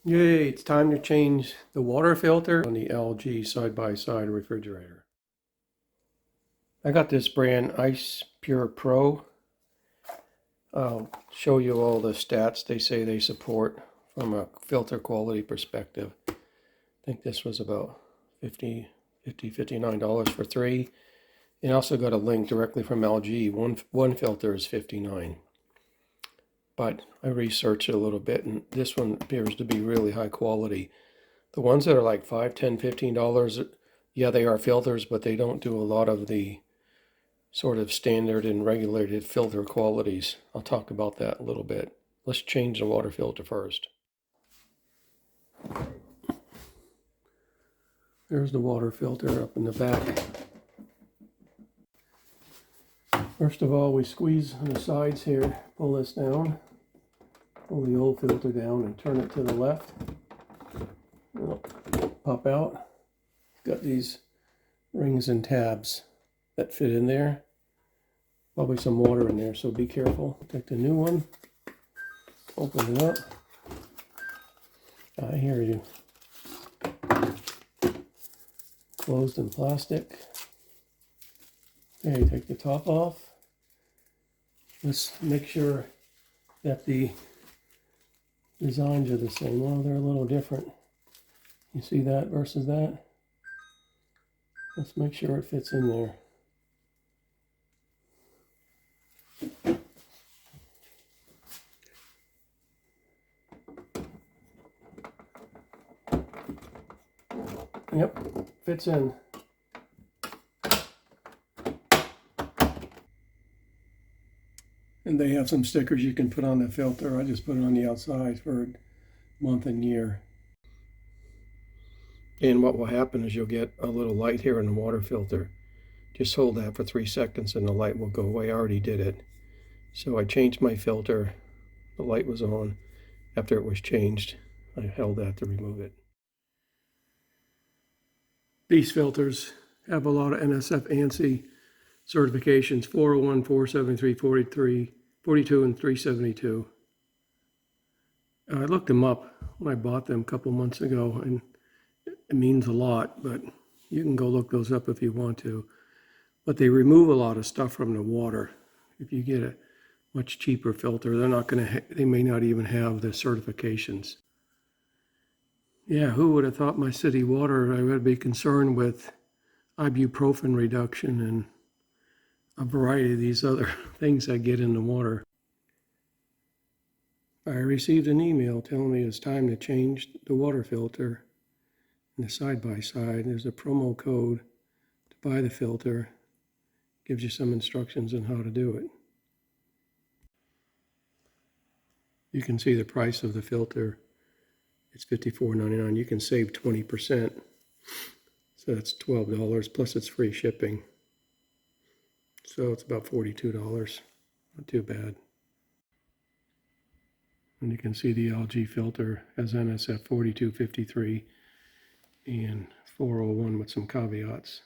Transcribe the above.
Yay, it's time to change the water filter on the LG side-by-side refrigerator. I got this brand Ice Pure Pro. I'll show you all the stats they say they support from a filter quality perspective. I think this was about $59 for 3. And also got a link directly from LG. One filter is $59. But I researched it a little bit, and this one appears to be really high quality. The ones that are like $5, $10, $15, yeah, they are filters, but they don't do a lot of the sort of standard and regulated filter qualities. I'll talk about that a little bit. Let's change the water filter first. There's the water filter up in the back. First of all, we squeeze on the sides here, pull this down. Pull the old filter down and turn it to the left. It'll pop out. Got these rings and tabs that fit in there. Probably some water in there, so be careful. Take the new one, open it up. I hear you. Closed in plastic. Okay, take the top off. Let's make sure that the designs are the same. Well, they're a little different. You see that versus that? Let's make sure it fits in there. Yep, fits in. And they have some stickers you can put on the filter. I just put it on the outside for a month and year. And what will happen is you'll get a little light here in the water filter. Just hold that for 3 seconds and the light will go away. I already did it. So I changed my filter. The light was on. After it was changed, I held that to remove it. These filters have a lot of NSF ANSI certifications, 401, 473, 43, 42, and 372. I looked them up when I bought them a couple months ago, and it means a lot, but you can go look those up if you want to. But they remove a lot of stuff from the water. If you get a much cheaper filter, they may not even have the certifications. Yeah, who would have thought my city water, I would be concerned with ibuprofen reduction and a variety of these other things I get in the water. I received an email telling me it's time to change the water filter in the side-by-side. There's a promo code to buy the filter. Gives you some instructions on how to do it. You can see the price of the filter. It's $54.99. You can save 20%. So that's $12 plus it's free shipping. So it's about $42. Not too bad. And you can see the LG filter has NSF 4253 and 401 with some caveats.